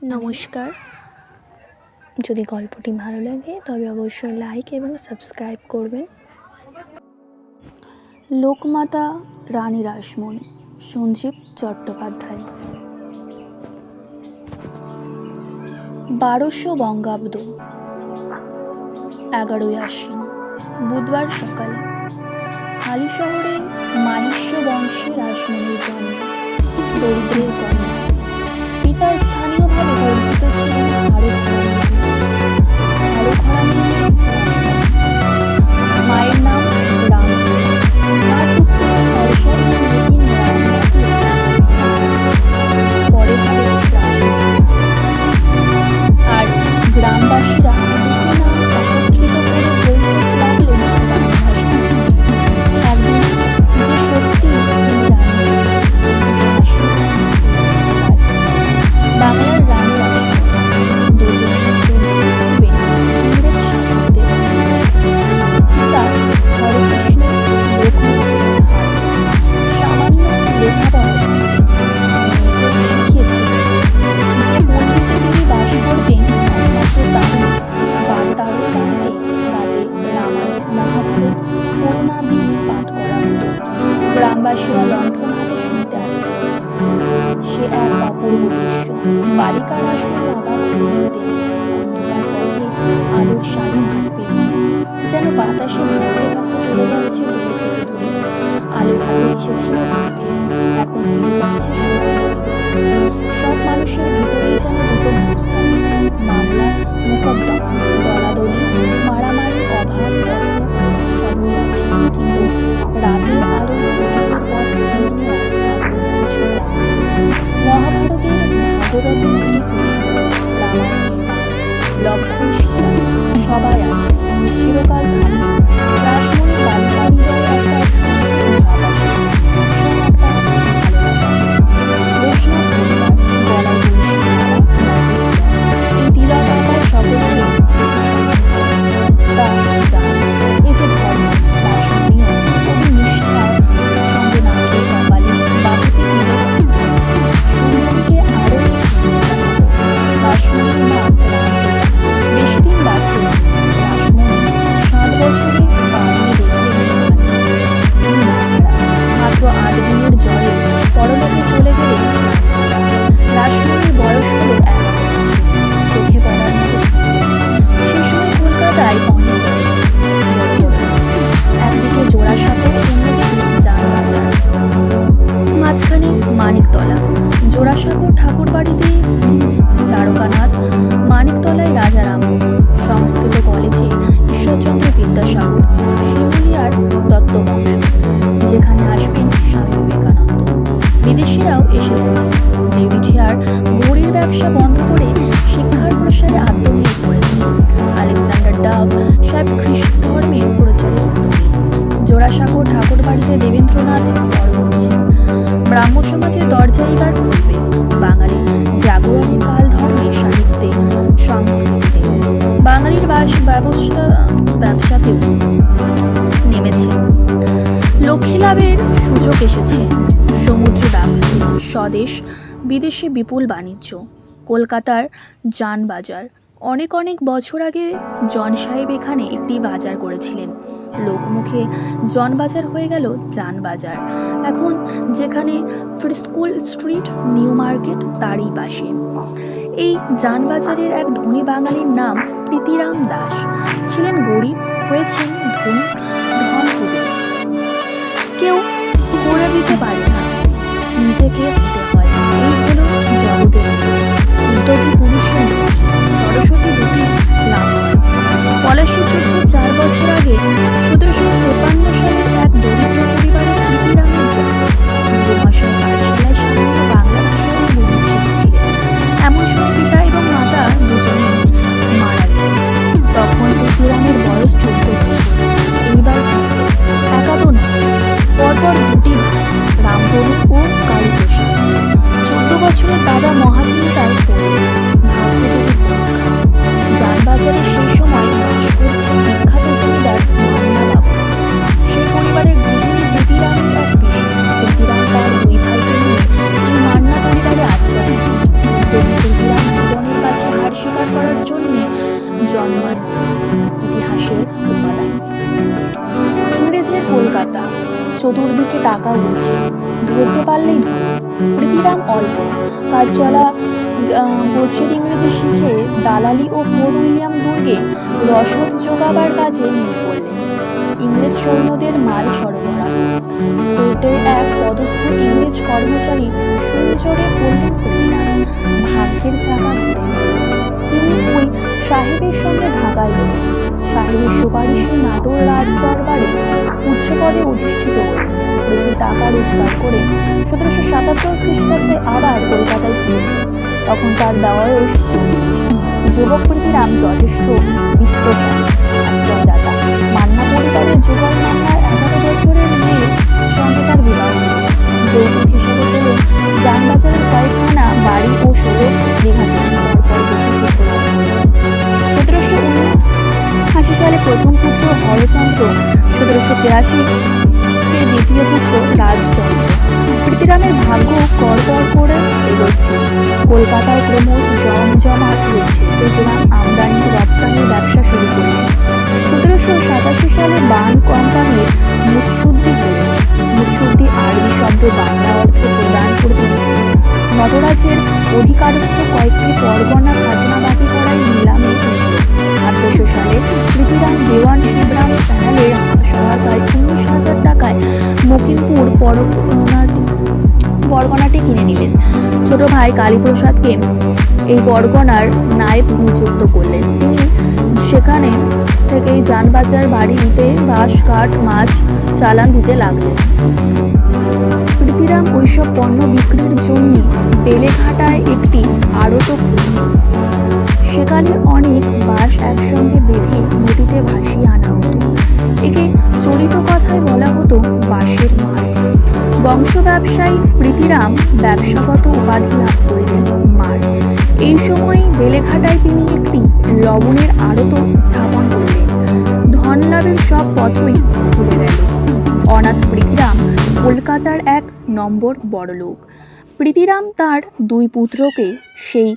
নমস্কার। যদি গল্পটি ভালো লাগে তবে অবশ্যই লাইক এবং সাবস্ক্রাইব করবেন। লোকমাতা রানী রাসমণি, সঞ্জীব চট্টোপাধ্যায়। 1200 বঙ্গাব্দ, 11ই আশ্বিন, বুধবার সকালে হালি শহরে মাহিষ্য বংশে রাসমণির জন্ম। দরিদ্রের কন্যা, পিতা স্থানীয়ভাবে পরিচিত ছিলেন মায়ের নাম রামপুরা, মার পুত্র হর্ষদ নতুন রামনাথী পরে হবে আর গ্রামবাসীরা দুটো নাম একত্রিত করে বলতে লাগলেন রানী রাসমণি। একদিন যে সত্যি তিনি রানী বাংলার রানী রাসমণি দুজনের ইংরেজ শাসকদের তার হরেকৃষ্ণ সামান্য লেখাপড়া মেয়েকেও শিখিয়েছিলেন। যে পল্লীতে তিনি বাস করতেন একমাত্র তারই বাড়িতে রাতে রামায়ণ মহাভারত করুণাদি পাঠ করা হতো। গ্রামবাসীরা লণ্ঠন হাতে শুনতে আসতেন। সে এক অপূর্ব দৃশ্য। বালিকা রাসমণি অবাক হয়ে দেখতেন অন্ধকার পথে আলোর সারি মাঠ পেরিয়ে যেন বাতাসে ভাসতে ভাসতে চলে যাচ্ছে দূরে থেকে দূরে। আলো হাতে এসেছিল দেখতে, এখন ফিরে যাচ্ছে সব মানুষের ভিতরেই যেন দুটো মুখ থাকে, মামলা, মোকদ্দমা, দলাদলি, মারামারি, অভাব, অসুখ সবই আছে, কিন্তু রাতের আলো অতীতের পথ চিনে নেওয়া কিছু মহাভারতের ভাগবতের শ্রীকৃষ্ণ, রামায়ণের রাম, লক্ষ্মণ সীতা সবাই আছে চিরকাল থামে। রাসমণির বালিকা হৃদয়ে একটা সুন্দর ভাব আসে, ভীষণ একটা বৈষ্ণব পরিবার, গলায় তুলসী মালা, এই তিলক আঁকার সকলকে কিছু শোনাচ্ছে তা জান। এই যে ধর্ম, রাসমণি কবি নিষ্ঠার সঙ্গে নাকে কপালে বাহুতে সুন্দরীকে আরো রাসমণির মা বেশি দিন বাঁচেন। রাসমণি 7 বছরে বাড়িয়ে দেখলেন মাত্র 8 দিনের জ্বরে পরলোকে চলে গেলেন। রাসমণির বয়স হলো 11 বছর, চোখে পড়ার মতো সে সময় কলকাতায় অনেক একদিকে জোড়াসাঁকো, অন্যদিকে জানবাজার, মাঝখানে মানিকতলা। জোড়াসাঁকো ঠাকুর বাড়িতে দ্বারকানাথ, মানিকতলায় রাজারাম, সংস্কৃত কলেজে ঈশ্বরচন্দ্র বিদ্যাসাগর, শিমুলিয়ার দত্তবংশ, যেখানে আসবেন স্বামী বিবেকানন্দ। বিদেশিরাও এসে গেছে। ডেভিড ঘড়ির ব্যবসা বন্ধ করে শিক্ষার প্রসারে আত্মনিয়োগ করেছেন। আলেকজান্ডার ডাভ সাহেব খ্রিস্ট ধর্মের প্রচারে উদ্যোগী। জোড়াসাঁকো ঠাকুর বাড়িতে দেবেন্দ্রনাথ বড় হচ্ছেন। ব্রাহ্ম সমাজের দরজা এবার খুলবে। বাঙালি জাগরণের কাল ধর্মে, সাহিত্যে, সংস্কৃতিতে, বাঙালির ব্যবসাতেও নেমেছে। লক্ষ্মী লাভের সুযোগ এসেছে। সমুদ্র ব্যবসা, স্বদেশ বিদেশে বিপুল বাণিজ্য। কলকাতার জানবাজার। অনেক বছর আগে জন সাহেব এখানে একটি বাজার করেছিলেন। লোকমুখে জনবাজার হয়ে গেল জানবাজার। এখন যেখানে ফ্রিস্কুল স্ট্রিট, নিউ মার্কেট তারই পাশে। এই জানবাজারের এক ধনী বাঙালির নাম প্রীতিরাম দাস। ছিলেন গরিব, হয়েছেন ধনকুবের। কেউ করে দিতে পারে না, নিজেকে দিতে হয়। এই হলো জগতের উদ্যোগী পুরুষের লক্ষ্য। সরস্বতী দুটি লাভ হয়। পলাশী যুদ্ধের 4 বছর আগে 1753 সালের এক দরিদ্র পরিবারে প্রীতিরামের জন্ম। গুরুমশাই পাঠশালায় সামান্য বাংলা ভাষায় গণিত শিখছিলেন। এমন সময় পিতা এবং মাতা দুজনেই মারা গেলেন। তখন প্রীতিরামের বয়স 14 বছর। এইবার একাদো নয়, পরপর দুটি ভাই, রামতনু ও কালীপ্রসাদ, জন্মায় ইতিহাসের উপাদান। ইংরেজের কলকাতা, চতুর্দিকে টাকা উঠছে, ধরতে পারলেই ধরে। প্রীতিরাম অল্প কাজ চলা গোছের ইংরেজি শিখে দালালি ও ফোর্ট উইলিয়াম দুর্গে রসদ জোগাবার কাজে নেমে পড়লেন। ইংরেজ সৈন্যদের মাল সরবরাহ। ফোর্টের এক পদস্থ ইংরেজ কর্মচারী সুনজরে বললেন প্রীতিরাম, ভাগ্যের চাকা ঘুরে। তিনি ওই সাহেবের সঙ্গে ঢাকায় গেলেন। সাহেবের সুপারিশে নাটোর রাজ দরবারে উচ্চ পদে অধিষ্ঠিত হলেন। প্রচুর টাকা রোজগার করে 1777 খ্রিস্টাব্দে আবার কলকাতায় ফিরলেন। তখন তার বয়স 19। যুবক প্রীতিরাম যথেষ্ট বিত্তশালী, আশ্রয়দাতা। মান্না পরিবারের যুগল মান্নার 11 বছরের মেয়ের সঙ্গে তার বিবাহ হল। যৌতুক হিসেবে পেলেন জানবাজারের কয়েকখানা বাড়ি ও 16 বিঘা জমি। পরপর দুটি পুত্র লাভ করলেন। 1779 সালে প্রথম পুত্র হরচন্দ্র, 1783 দ্বিতীয় পুত্র রাজচন্দ্র। প্রীতিরামের ভাগ্য কড়কড় করে এগোচ্ছে। কলকাতায় ক্রমশ জমজমাট হয়েছে। প্রীতিরাম আমদানি রপ্তানির ব্যবসা শুরু করলেন। 1787 সালে বান কোম্পানির মুৎসুদ্দি হলেন। মুৎসুদ্দি আরবি শব্দ, বাংলা অর্থ প্রদান করতে। নটরাজের অধিকারস্থ কয়েকটি পরগনা খাজনা বাকি করায় নিলামে উঠল। 1800 সালে প্রীতিরাম দেওয়ান শিবরাম স্যানেলের সহায়তায় 19,000 টাকায় মকিমপুর পরগনাটি কিনে নিলেন। ছোট ভাই কালীপ্রসাদকে এই পরগনার নায়েব নিযুক্ত করলেন। তিনি সেখানে থেকেই যানবাজার বাড়িতে বাঁশ, কাঠ, মাছ চালান দিতে লাগলেন। প্রীতিরাম ওইসব পণ্য বিক্রির জন্য বেলেঘাটায় একটি আড়ত খুলল। সেকালে অনেক বাঁশ একসঙ্গে বেঁধে নদীতে ভাসিয়ে আনা হতো। একে চলিত কথায় বলা হতো বাঁশের মার। বংশ ব্যবসায়ী প্রীতিরাম ব্যবসাগত উপাধি লাভ করলেন মার। এই সময় বেলেঘাটায় তিনি একটি লবণের আড়ত স্থাপন করলেন। ধন লাভের সব পথই খুলে গেল। অনাথ প্রীতিরাম কলকাতার 1 নম্বর বড়লোক। প্রীতিরাম তার 2 পুত্রকে সেই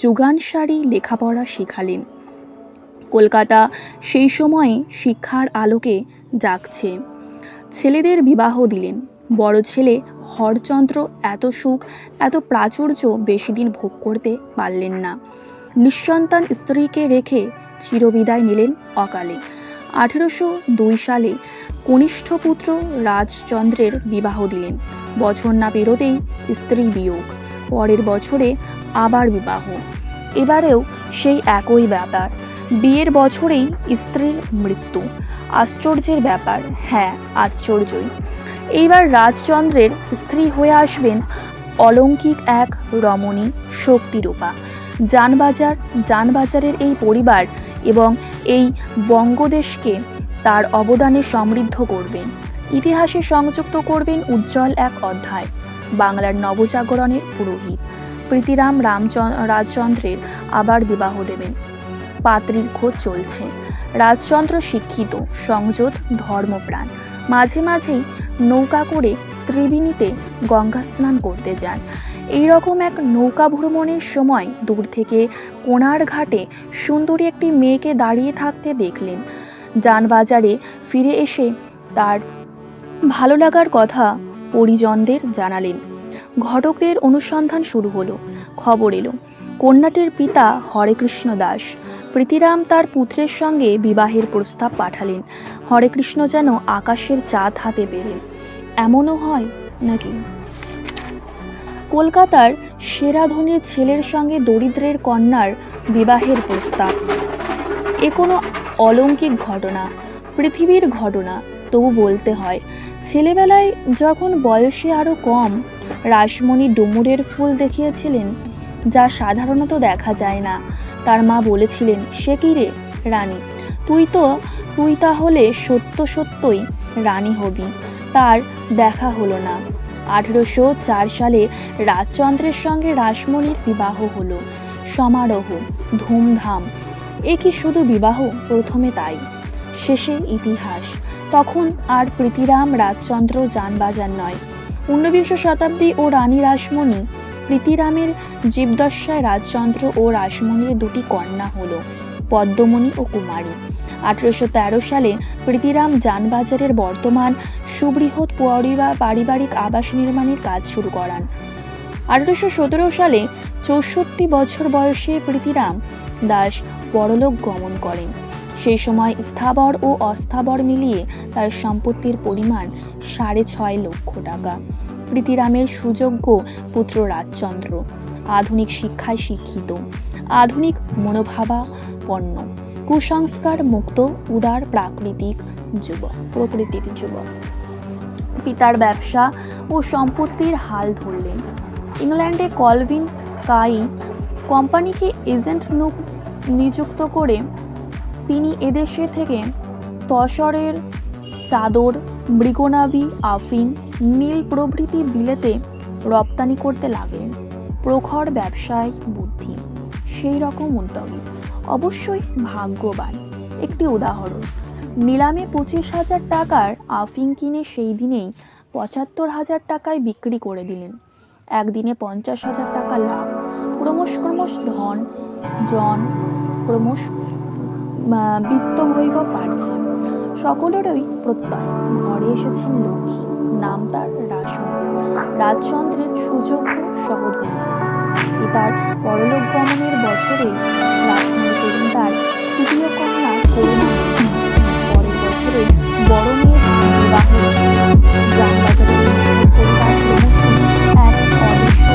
যুগানুসারী লেখাপড়া শেখালেন। কলকাতা সেই সময়ে শিক্ষার আলোকে জাগছে। ছেলেদের বিবাহ দিলেন। বড় ছেলে হরচন্দ্র এত সুখ, এত প্রাচুর্য বেশিদিন ভোগ করতে পারলেন না। নিঃসন্তান স্ত্রীকে রেখে চিরবিদায় নিলেন অকালে। 1802 সালে কনিষ্ঠ পুত্র রাজচন্দ্রের বিবাহ দিলেন। বছর না পেরোতেই স্ত্রী বিয়োগ। পরের বছরে আবার বিবাহ। এবারেও সেই একই ব্যাপার। বিয়ের বছরেই স্ত্রীর মৃত্যু। আশ্চর্যের ব্যাপার, হ্যাঁ আশ্চর্যই। এইবার রাজচন্দ্রের স্ত্রী হয়ে আসবেন অলৌকিক এক রমণী শক্তিরূপা। জানবাজারের এই পরিবার এবং এই বঙ্গদেশকে তার অবদানে সমৃদ্ধ করবেন। ইতিহাসে সংযুক্ত করবেন উজ্জ্বল এক অধ্যায়। বাংলার নবজাগরণের পুরোহিত প্রীতিরাম রাজচন্দ্রের আবার বিবাহ দেবেন। পাত্রীর খোঁজ চলছে। রাজচন্দ্র শিক্ষিত, সংযত, ধর্মপ্রাণ। মাঝে মাঝেই নৌকা করে ত্রিবেণীতে গঙ্গা স্নান করতে যান। এইরকম এক নৌকা ভ্রমণের সময় দূর থেকে কোণার ঘাটে সুন্দরী একটি মেয়েকে দাঁড়িয়ে থাকতে দেখলেন। যানবাজারে ফিরে এসে তার ভালো লাগার কথা পরিজনদের জানালেন। ঘটকদের অনুসন্ধান শুরু হলো। খবর এলো কন্যাটির পিতা হরেকৃষ্ণ দাস। প্রীতিরাম তার পুত্রের সঙ্গে বিবাহের প্রস্তাব পাঠালেন। হরেকৃষ্ণ যেন আকাশের চাঁদ হাতে পেলেন। এমনও হয় নাকি? কলকাতার সেরা ধনীর ছেলের সঙ্গে দরিদ্রের কন্যার বিবাহের প্রস্তাব। এ কোনো অলৌকিক ঘটনা, পৃথিবীর ঘটনা। তবু বলতে হয়, ছেলেবেলায় যখন বয়সে আরো কম, রাসমণি ডুমুরের ফুল দেখিয়েছিলেন, যা সাধারণত দেখা যায় না। তার মা বলেছিলেন, সে কি রে রানী, তুই তাহলে সত্যই রানী হবি। তার দেখা হলো না। 1804 সালে রাজচন্দ্রের সঙ্গে রাসমণির বিবাহ হলো। সমারোহ, ধুমধাম। এ কি শুধু বিবাহ? প্রথমে তাই, শেষে ইতিহাস। তখন আর প্রীতিরাম রাজচন্দ্র যানবাজার নয়। 19 শতাব্দী ও রানী রাসমণি। প্রীতিরামের জীবদ্দশায় রাজচন্দ্র ও রাসমণির 2টি কন্যা হলো। পদ্মমণি ও কুমারী। 1813 সালে প্রীতিরাম জানবাজারের বর্তমান সুবৃহৎ পারিবারিক আবাস নির্মাণের কাজ শুরু করান। 1817 সালে 64 বছর বয়সে প্রীতিরাম দাস পরলোক গমন করেন। সেই সময় স্থাবর ও অস্থাবর মিলিয়ে তার সম্পত্তির পরিমাণ 6.5 লক্ষ টাকা। প্রীতিরামের সুযোগ্য পুত্র রাজচন্দ্র আধুনিক শিক্ষায় শিক্ষিত, আধুনিক মনোভাবাপন্ন, কুসংস্কার মুক্ত, উদার প্রকৃতির যুবক। পিতার ব্যবসা ও সম্পত্তির হাল ধরলেন। ইংল্যান্ডে কলভিন কাই কোম্পানিকে এজেন্ট নিযুক্ত করে তিনি এদেশে থেকে তসরের চাদর, মৃগনাভি, আফিম, নীল প্রভৃতি বিলেতে রপ্তানি করতে লাগলেন। প্রখর ব্যবসায় বুদ্ধি, সেই রকম উদ্যোগী, অবশ্যই ভাগ্যবান। একটি উদাহরণ, নিলামে 25,000 টাকার আফিম কিনে সেই দিনেই 75,000 টাকায় বিক্রি করে দিলেন। একদিনে 50,000 টাকা লাভ। ক্রমশ বিত্তবৈভব বাড়ছে। সকলেরই প্রত্যয়, ঘরে এসেছেন লক্ষ্মী। নাম তার রাসমণি, রাজচন্দ্রের সুযোগ্য সহধর্মিণী। পিতার পরলোক গমনের বছরে রাসমণি পেলেন তার তৃতীয় কন্যা করুণাময়ী। পরের বছরে বড় মেয়ের বিবাহ। জানবাজারের পরিবার ক্রমশই এক অদৃশ্য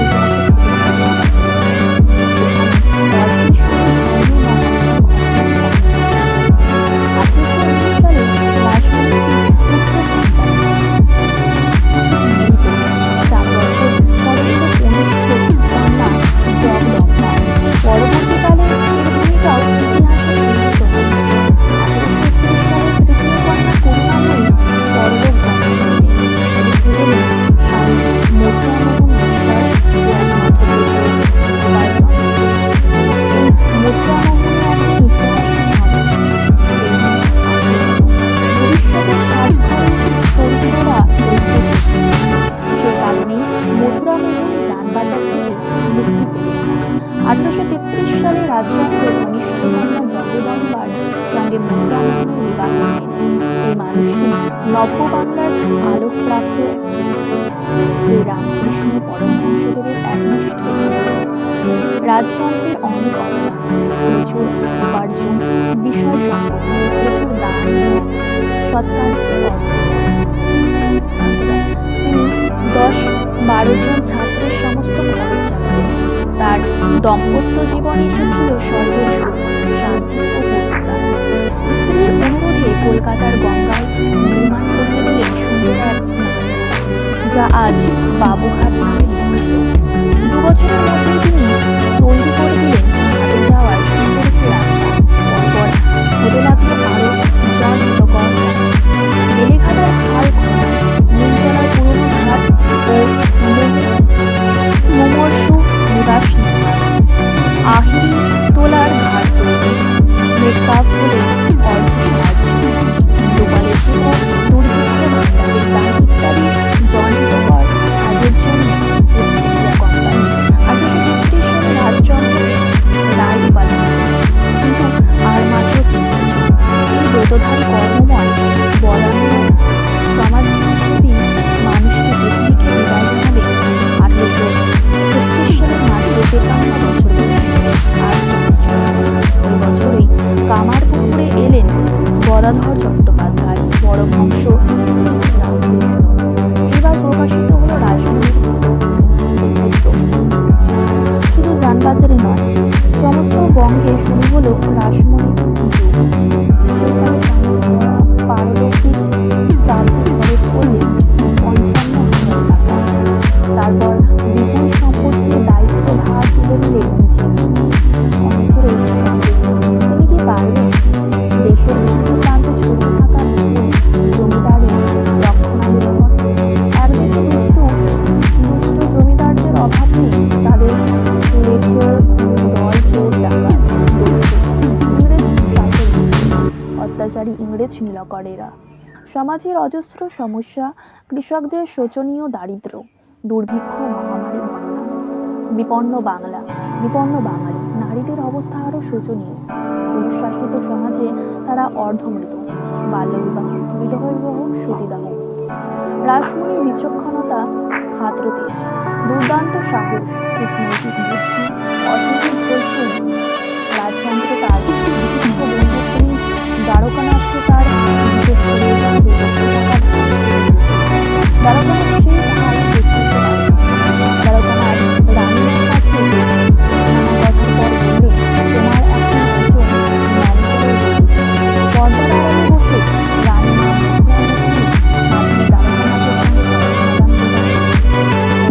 নব্য বাংলার আলোকপ্রাপ্ত এক চরিত্র। শ্রীরামকৃষ্ণ পরমহংসদেবের একনিষ্ঠ রাজচন্দ্রের অনেক অবদান, প্রচুর উপার্জন, বিষয় সম্পন্ন, প্রচুর দান, সৎকার্যে তিনি 10-12 জন ছাত্রের সমস্ত খরচ চালাতেন। তার দাম্পত্য জীবন এসেছিল স্বর্গের সুখ, শান্তি ও পবিত্রতা। স্ত্রীর অনুরোধে কলকাতার গঙ্গায় নির্মাণ করে দিলেন সুন্দর এক স্নান, যা আজ বাবুঘাট নামে বিখ্যাত। 2 বছরের মধ্যে তিনি তৈরি করে দিলেন ঘাটে যাওয়ার সুন্দর একটি রাস্তা। পরপর হতে লাগলো আরো জনহিতকর কাজ। বেলেঘাটার খাল খনন, নিমতলার পুরনো ঘাট ও মুমূর্ষু নিবাস নির্মাণ, আহিরি টোলার ঘাট তৈরি, মেঘকাপ হলে অর্থ সাহায্য, গোপালের পুকুর, দুর্ভিক্ষ ভান্ডারের দান ইত্যাদি জনহিতকর কাজের জন্য কোম্পানি 1833 সালে রাজচন্দ্রকে রায় উপাধি দেন। কিন্তু আর মাত্র 3 বছর এই ব্রতধারী কর্মময় বরেণ্য সমাজসেবী মানুষকে পৃথিবীকে বিদায় জানাবে 1836 সালে মাত্র 53 বছর বয়সে। আর ওই বছরই কামারপুকুরে এলেন গদাধর চট্টোপাধ্যায়, পরমহংস রামকৃষ্ণ। এবার প্রকাশিত হলো রাসমণির শুধু জানবাজারে নয়, সমস্ত বঙ্গে শুরু হলো রাসমণির যুগ। পারলৌকিক শ্রাদ্ধে খরচ করলে 55,000 টাকা। তারপর বিপুল সম্পত্তির দায়িত্ব ভার তুলে দিলেন অনেকের তিনি কি পারবেন দেশের বিভিন্ন প্রান্তে ছড়িয়ে থাকা জমিদারি রক্ষণাবেক্ষণ? একদিকে দুষ্ট জমিদারদের অভাব নেই, তাদের দল চোর ডাকাত, অত্যাচারী ইংরেজ নীলকরেরা। সমাজের অজস্র সমস্যা, কৃষকদের শোচনীয় দারিদ্র্য, দুর্ভিক্ষ, মহামারী, বন্যা, বিপন্ন বাঙালি, নারী নারীদের অবস্থা আরো শোচনীয়। পুরুষ শাসিত সমাজে তারা অর্ধমৃত, বাল্যবিবাহ, বিধবা, সতীদাহ। রাসমণির বিচক্ষণতা, ক্ষাত্র তেজ, দুর্দান্ত সাহস, কূটনৈতিক বুদ্ধি, অচিন্ত্য ঝোলসুল রাজযন্ত্র তার বিচিত্র বন্ধুত্বী দ্বারকানাথকে তার বিশেষ প্রয়োজন দুর্লক্ষ টাকা দ্বারকানাথ সেই ধার ব্যক্তিত্ব দ্বারকানাথ রানীর কাছে নানা কথার পর বললে, তোমার এখন একজন ম্যানেজারের পর্দার আড়ালে বসে রানী নাম আপনি দ্বারকানাথের সঙ্গে রাখলে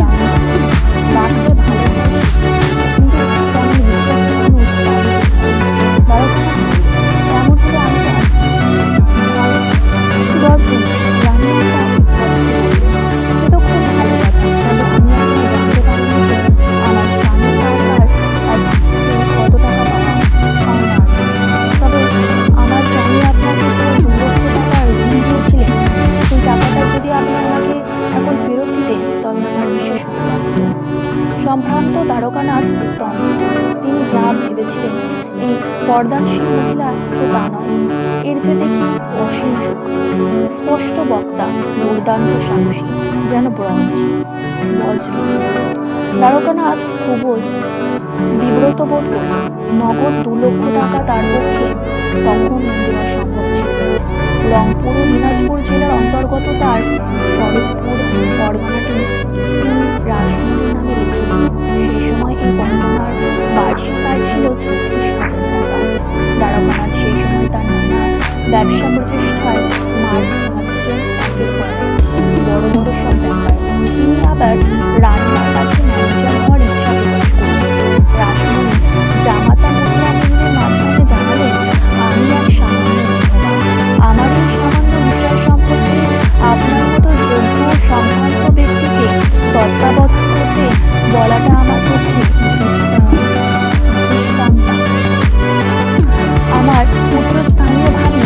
ভালো হয়, কিন্তু তেমন বিশ্বাসী মানুষ দ্বারকানাথ এমন হলে আমি তো আছি। দর্শন রানী সে তো খুব ভালো কথা, তবে আমি আপনাকে জানতে পারি যে আমার স্বামী সরকার আজ কত টাকা পাওনা আছে। তবে আমার স্বামী আপনাকে যে 2 লক্ষ টাকার ঋণ দিয়েছিলেন, সেই টাকাটা যদি আপনি আমাকে এখন ফেরত দিতেন তবে আমার বিশেষ সুবিধা হতো। সম্ভ্রান্ত দ্বারকানাথ স্তম্ভ। তিনি যা ভেবেছিলেন এই পর্দানশীল মহিলা তো তা নয়, এর যে দেখি অসীম শক্তি, স্পষ্ট বক্তা, দুর্দান্ত সাহসী, যেন ব্রঞ্জ বজ্র। দ্বারকানাথ খুবই বিব্রত বোধ করল। নগদ 2 লক্ষ টাকা তার পক্ষে তখন দেওয়া সম্ভব ছিল। রংপুর ও দিনাজপুর জেলার অন্তর্গত তার শরৎপুর পরগনাটি তিনি রাসমণির নামে লিখলেন। সেই সময় এই পরগনার বার্ষিক আয় ছিল 36,000 টাকা। দ্বারকানাথ সেই সময় তার নানা ব্যবসা প্রচেষ্টায় মাঠ খাচ্ছে একের পর এক বড় বড় সব ব্যাপার। তিনি আবার রান্নার কাছে ম্যানেজার হওয়ার ইচ্ছা প্রকাশ করলেন। রাসমণি জামাতা মহিলা মিলনের মাধ্যমে জানালেন, আমি এক সামান্য বিধবা, আমার এই সামান্য বিষয় সম্পর্কে আপনার মতো যোগ্য সম্ভ্রান্ত ব্যক্তিকে তত্ত্বাবধান করতে বলাটা আমার পক্ষে আমার পুত্রস্থানীয় ভাবে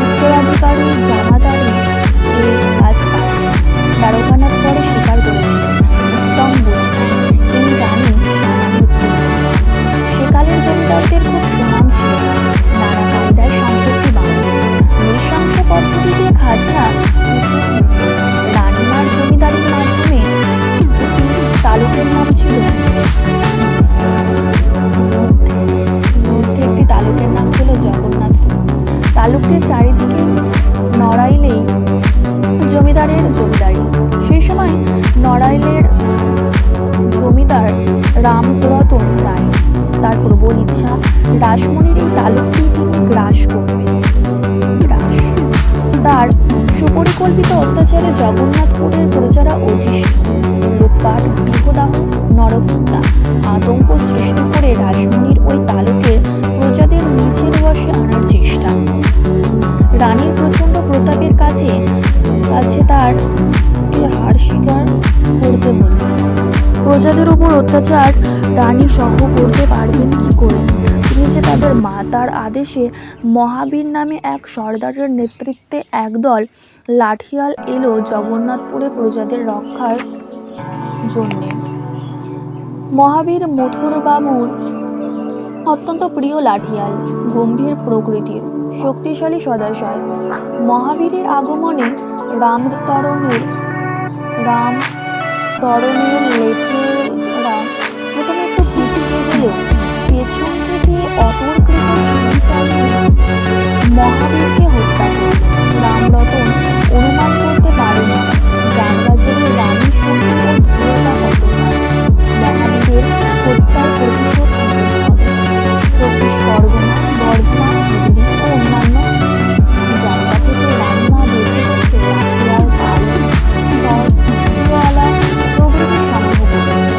উত্তরাধিকারী জামাতারই এই কাজ পায়। দ্বারকানাথ পরে স্বীকার করেছিলেন, উত্তম বুঝলেন তিনি রানী সামান্য স্ত্রী। সেকালের জমিদারদের খুব সুনাম ছিল, নানা কায়দায় সম্পত্তি বাঁধত, নৃশংস পদ্ধতিতে খাজনা উসুল নিত। রানীমার জমিদারির মাধ্যমে তালুকের নাম ছিল একটি তালুকের নাম ছিল জগন্নাথপুর। তালুকটির চারিদিকে নড়াইলেই জমিদারের জমিদারি। সেই সময় নড়াইলের জমিদার রামরতন রায় তার প্রবল ইচ্ছা রাসমণির এই তালুকটি তিনি গ্রাস করবেন। তার সুপরিকল্পিত অত্যাচারে জগন্নাথপুরের প্রজারা অধিষ্ঠ। লুটপাট, গৃহদাহ, নরহত্যা, আতঙ্ক সৃষ্টি করে রাসমণির ওই তালুকের প্রজাদের নিজের বশে আনার চেষ্টা। রানীর প্রচন্ড প্রতাপের কাছে তার হার স্বীকার করতে হল। প্রজাদের উপর অত্যাচার রানী সহ করতে পারবেন কি করে? তিনি যে তাদের মা, তার আদেশে মহাবীর নামে এক সর্দারের নেতৃত্বে একদল লাঠিয়াল এলো জগন্নাথপুরে প্রজাদের রক্ষার জন্যে। মহাবীর মথুর বাবুর অত্যন্ত প্রিয় লাঠিয়াল, গম্ভীর প্রকৃতির, শক্তিশালী সদাশয়। মহাবীরের আগমনে রামতরণের লেঠেরা প্রথমে একটু পিছিয়ে গেলেও পেছন থেকে অতর্কিত ছুরি চালিয়ে মহাবীরকে হত্যা করল। রামরতন অনুমান করতে পারেনি জানবাজারে রানীর শক্তি ও দৃঢ়তা কতটা। মহাবীরের হত্যার প্রতিশোধ নিতে হবে। 24 পরগনা, বর্ধমান, হুগলি ও অন্যান্য জায়গা থেকে রান্না বেঁচে গেছে লাঠিয়াল, তাল, সরওয়ালা প্রভৃতি সংগ্রহ করে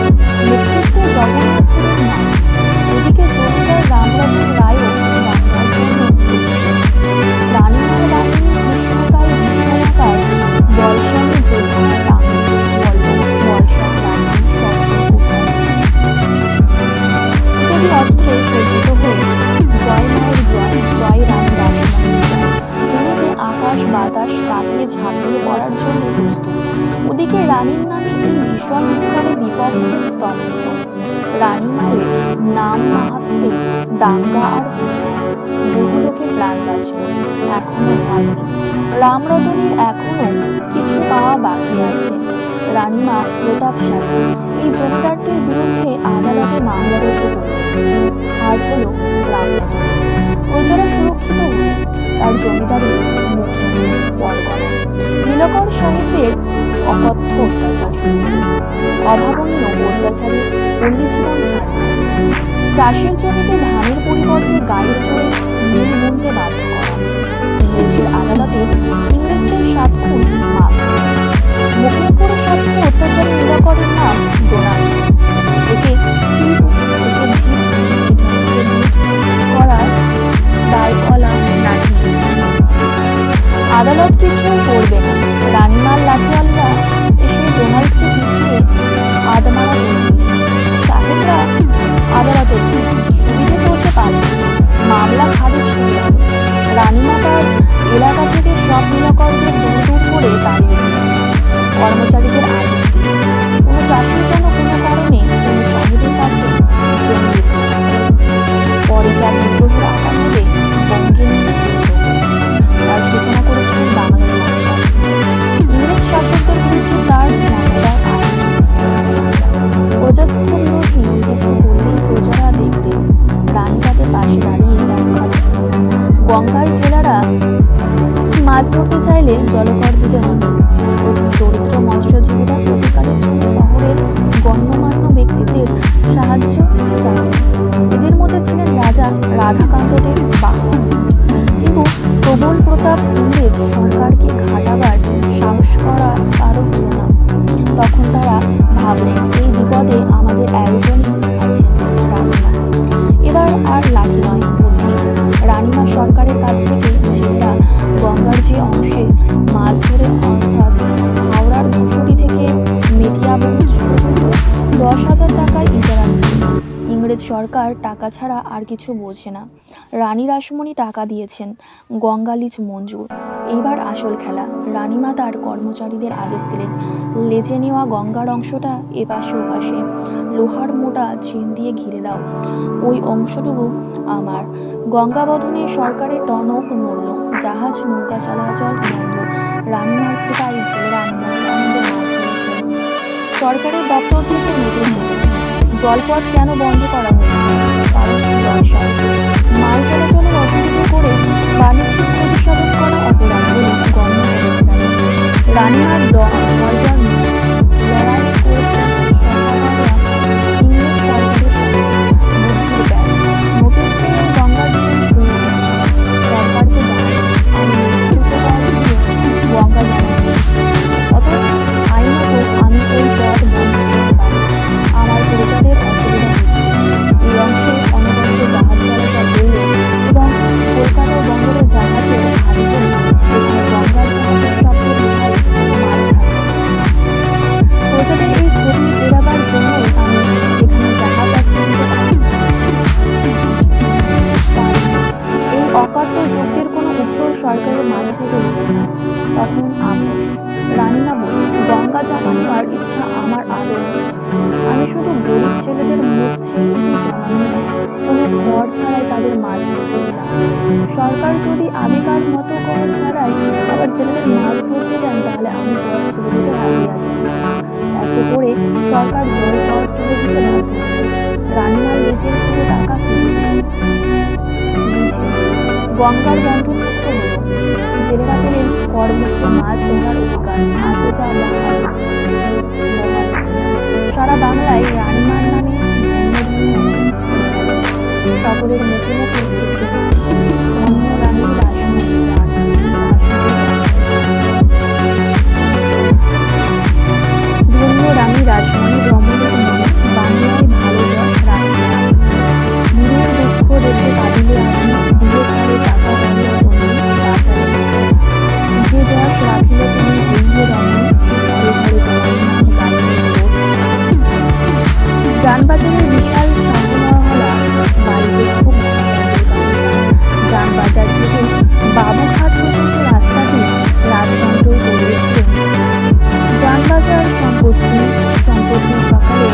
দাঙ্গা আর বহু লোকের প্রাণ বাঁচল, এখনো হয়নি। রামরতনের এখনো কিছু পাওয়া বাকি আছে। রানীমা প্রতাপশালী এই জমিদারদের বিরুদ্ধে আদালতে মামলা রুজু করল। হার হলো রামরতন। প্রজারা সুরক্ষিত হলেন। তার জমিদারি মুখী পরগনা নীলকর সাহেবদের অকথ্য অত্যাচার শুরু হল। অভাবনীয় অত্যাচারে পল্লী জীবন ছাড়ল। চাষের জমিতে ধানের পরিবর্তে গায়ের জোরে মিল বুনতে বাধ্য করা। ইংরেজের আদালতে ইংরেজদের 7 খুন মাপ। মুখে সবচেয়ে অত্যাচারী নীলকরের নাম ডোনাল্ড। একে করার দায়ওয়ালা রানী। আদালত কিছু করবে না। রানীমার লাঠিওয়ালা এসে ডোনাল্ডকে পিছিয়ে আদমারা করে দিল। সাহেবরা আদালতের সুবিধে করতে পারল। মামলা খারিজ হয়ে গেল। রানীমা তার এলাকা থেকে সব নীলকরদের দূর দূর করে তাড়িয়ে দিল। কর্মচারীদের আদেশ দিল, কোনো চাষি যেন কোনো কারণে কোনো সাহেবের কাছে জমি দিতে না পারে। পরে যার বিদ্রোহের আকার নেবে বঙ্গে নিয়ে তার সূচনা করেছিলেন বাংলার মানুষ। ইংরেজ শাসকদের বিরুদ্ধে তার মমতার আইন। প্রজাস্ত বিরোধী কিছু বললেই প্রজারা দেখবে রানী তাদের পাশে দাঁড়িয়ে রক্ষা দেবে। গঙ্গায় জেলারা মাছ ধরতে চাইলে জলকর দিতে হবে। দরিদ্র মৎস্যজীবীরা প্রতিকারের জন্য শহরের গণ্যমান্য ব্যক্তিদের সাহায্য চাইল। এদের মধ্যে ছিলেন রাজা রাধাকান্ত দেব বাহন। কিন্তু প্রবল প্রতাপ ইংরেজ সরকারকে খাটাবার সাহস করা কারো হল না। তখন তারা ভাবলেন এই বিপদে আমাদের একজনই আছেন, রানীমা। এবার আর লাঠি নয়, বুদ্ধি। রানীমা সরকারের কাছ থেকে ছেলেরা গঙ্গার যে অংশে মাছ ধরে, অর্থাৎ হাওড়ার ঘুষুরি থেকে মেটিয়াবুরুজ পর্যন্ত 10,000 টাকা ইজারা নিল। ইংরেজ সরকার টাকা ছাড়া আর কিছু বোঝে না। রানী রাসমণি টাকা দিয়েছেন, গঙ্গা লিজ মঞ্জুর। এইবার আসল খেলা। রানীমা তার কর্মচারীদের আদেশ দিলেন, লেজে নেওয়া গঙ্গার অংশটা এপাশে ওপাশে লোহার মোটা চেন দিয়ে ঘিরে দাও। ওই অংশটুকু আমার। গঙ্গাবধনে সরকারের টনক নড়ল। জাহাজ নৌকা চলাচল বন্ধ। রানীমার কৃপায় জেলেরা মনের আনন্দে মাছ ধরেছেন। সরকারের দপ্তর থেকে নোটিশ দিল, জলপথ কেন বন্ধ করা হয়েছে? কারণ ব্যবসায় মাল চলাচলের অসুবিধা করে বাণিজ্যিক ক্ষতিসাধন করা অপরাধ বলে গণ্য করে গেল। রানীমার লড়াই করেছেন ইংরেজ সরকারের সাথে। বুদ্ধির ব্যাস। নোটিশ পেয়ে গঙ্গার সরকারকে জানাই, আমি গঙ্গা জানাই। অতএব আইনত আমি ওই পথ বন্ধ করতে পারি। আমার প্রজাদের অসুবিধা হচ্ছে। এই অংশে অনবরত জাহাজ চলাচল করলে এবং কলকাতা বন্দরে জাহাজের ভারী করে এখানে গঙ্গার জাহাজের শব্দে মাছ ধরে। প্রজাদের এই ক্ষতি এড়াবার জন্যই আমি এখানে জাহাজ আসতে দিতে পারি। এই অকাট্য যুক্তির কোনো উত্তর সরকারের মাথা থেকে দিল না। তখন আপোষ। রানীমা বলল, গঙ্গা জমা নেওয়ার ইচ্ছা আমার আদৌ নেই। আমি শুধু গরিব ছেলেদের মুখ ছেড়ে জমা নিলাম, কোনো কর ছাড়াই তাদের মাছ ধরতে দিলাম। সরকার যদি আগেকার মতো কর ছাড়াই আবার ছেলেদের মাছ ধরতে দেন, তাহলে আমি কর তুলে দিতে রাজি আছি। এতে করে সরকার জল কর তুলে দিতে বাধ্য হল। রানীমার লেজের পুরো টাকা ফিরে দিল। গঙ্গার বন্ধন মুক্ত হল। জেলেরা পেলেন করমুক্ত মাছ ধরার অধিকার। আজও যা বলা হচ্ছে। সারা বাংলায় রানীমার নামে সকলের মুখে মুখে ধন্য রানী রাসমণি। ধন্য রানী রাসমণি রমণীর মনে বাংলায় ভালো যশ রাখিয়া। মনের দুঃখ দেখে কাঁদিলে আপনি দিয়ে খালে টাকা বাড়ির জন্য বাঁচালেন। যে যশ রাখিল তুমি হইলে রমণী, ঘরে ঘরে তোমার নাম গাইলে রোষ। যানবাজারের বিশাল শাহমহলা বাড়িতে খুব যানবাজার থেকে বাবুঘাট পর্যন্ত রাস্তাটি রাজচন্দ্র করিয়েছিলেন। যানবাজার সম্পত্তি সকালে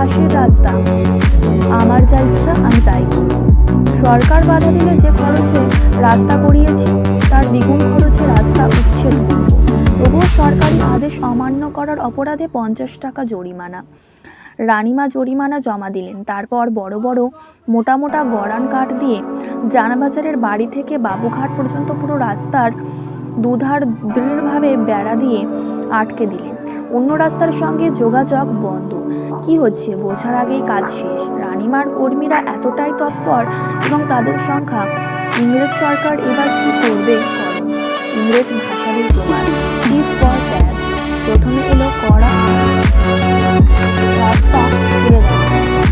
পাশের রাস্তা, আমার যা ইচ্ছা আমি তাই করব। সরকার বাধা দিলে যে খরচে রাস্তা করিয়েছি তার দ্বিগুণ খরচে রাস্তা উচ্ছেদ করব। তবুও সরকারি আদেশ অমান্য করার অপরাধে 50 টাকা জরিমানা। রানীমা জরিমানা জমা দিলেন। তারপর বড় বড় মোটা মোটা গড়ান কাঠ দিয়ে জানাবাজারের বাড়ি থেকে বাবুঘাট পর্যন্ত পুরো রাস্তার দুধার দৃঢ়ভাবে বেড়া দিয়ে আটকে দিলেন। অন্য রাস্তার সঙ্গে যোগাযোগ বন্ধ। কি হচ্ছে বোঝার আগেই কাজ শেষ। রানীমার কর্মীরা এতটাই তৎপর এবং তাদের সংখ্যা। ইংরেজ সরকার এবার কি করবে করো। ইংরেজ ভাষারই প্রমাণ। টিপ ফর ট্যাট। প্রথমে এলো কড়া রাস্তা, ফিরে গেল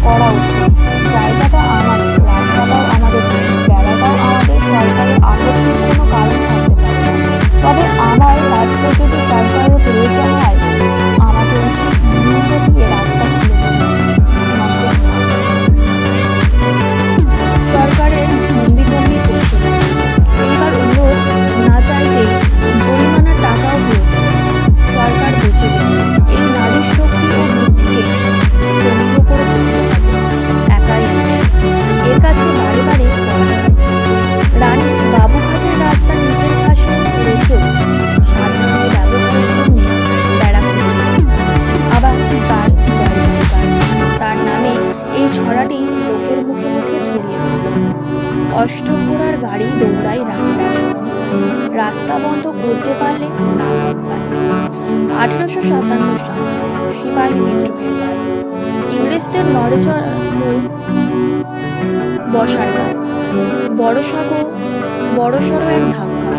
কড়া উঠবে। জায়গাটা আমাদের, রাস্তাটাও আমাদের, বেড়াটাও আমাদের। সরকারের আপত্তির কোনো কারণ থাকতে পারে না। তবে আমার রাস্তা যদি সরকারের প্রয়োজন হয় আমাকে উচিত মূল্য দিয়ে রাস্তা খুলে দেবে। সরকারের হম্বিতম্বি চলছে। এইবার অনুরোধ না চাইতেই জরিমানার টাকাও ফেরত দেবে। সরকার বুঝে গেল এই নারীর শক্তি ও বুদ্ধিকে সমীহ করে চলতে হবে। একাই এর কাছে বারে বারে পড়া যায়। রানী বাবুঘাটের রাস্তা নিজের পাশে রেখেও সাধারণের ব্যবহারের জন্য বেড়া করে আবার তার জয় জয়কার। তার নামে এই ছড়াটি লোকের মুখে মুখে ছড়িয়ে পড়ল। অষ্টঘোড়ার গাড়ি দৌড়ায় রানীর আসন। রাস্তা বন্ধ করতে পারলে না পারলে। 1857 সাল সিপাহী বিদ্রোহের কাল। ইংরেজদের নড়েচড়ে বসার কাল। বড়সড় এক ধাক্কা।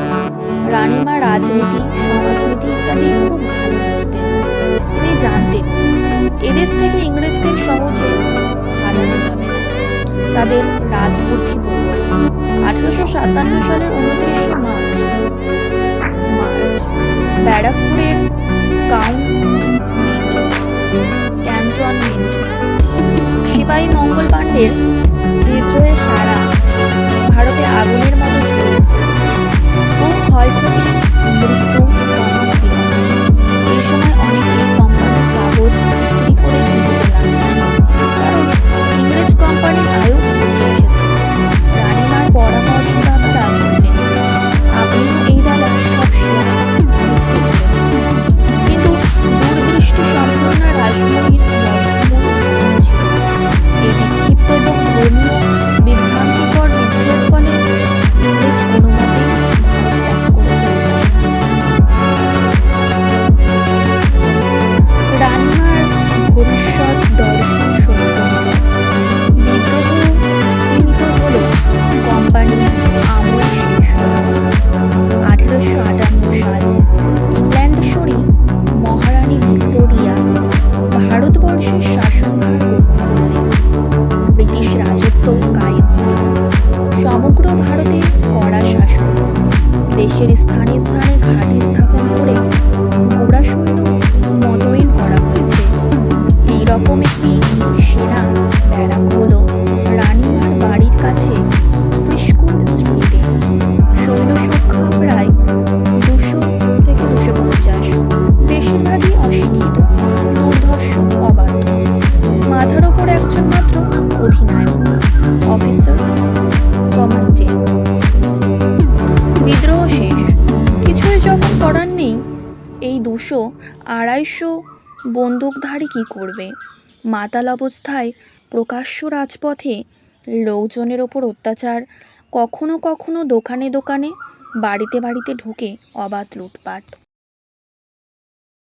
রানীমা রাজনীতি, সমাজনীতি ইত্যাদি খুব ভালো বুঝতেন। তিনি জানতেন এদেশ থেকে ইংরেজদের সহজে হারানো যাবে না। তাদের রাজবুদ্ধি প্রবল। 1857 সালের 29শে মার্চ ব্যারাকপুরের ক্যান্টনমেন্ট সিপাহী মঙ্গল পাণ্ডের বিদ্রোহের সারা ভারতে আগুনের মতো ছড়িয়ে পড়ল। খুব ক্ষয়ক্ষতি, মৃত্যু, এই সময় অনেকেই কোম্পানির কাগজ বিক্রি করে দিতে লাগলেন। কারণ ইংরেজ কোম্পানির আয়ু ফুরিয়ে এসেছে। রানীমার পরামর্শদাতারা বললেন আপনিও এই বেলায় সব শেয়ার বিক্রি করে দিন। কিন্তু দূরদৃষ্টি সম্পন্ন রাসমণির মধ্যমূল ছিল। এই বিক্ষিপ্ত এবং ধর্মীয় বিভ্রান্তিকর বিদ্রোহের ফলে ইংরেজ কোনো মতেই ভারত ত্যাগ করে চলে যায়। রানীমার ভবিষ্যৎ দর্শন সত্য হল। বিদ্রোহ স্তীমিত হল, কোম্পানি আমল শেষ হল। 1858 সাল ইংল্যান্ডেশ্বরী মহারানী ভিক্টোরিয়া ভারতবর্ষের শাসনভার গ্রহণ করলেন। ব্রিটিশ রাজত্ব কায়েম হল। সমগ্র ভারতে কড়া শাসন। দেশের স্থানে স্থানে ঘাঁটি স্থাপন করে ঘোড়া সৈন্য মোতায়েন করা হয়েছে। এইরকম একটি সেনা ব্যারাক হল রানীমার বাড়ির কাছে ফ্রিস্কুল স্ট্রিটে। সৈন্য সংখ্যা প্রায় 200 থেকে 250। বেশিরভাগই অশিক্ষিত, দুর্ধর্ষ, অবাধ্য। মাথার ওপর একজন মাত্র অধিনায়ক, অফিসার কমান্ডেন্ট। বিদ্রোহ শেষ। কিছুই যখন করার নেই, এই 200-250 বন্দুকধারী কি করবে? মাতাল অবস্থায় প্রকাশ্য রাজপথে লোকজনের ওপর অত্যাচার, কখনো কখনো দোকানে দোকানে, বাড়িতে বাড়িতে ঢুকে অবাধ লুটপাট।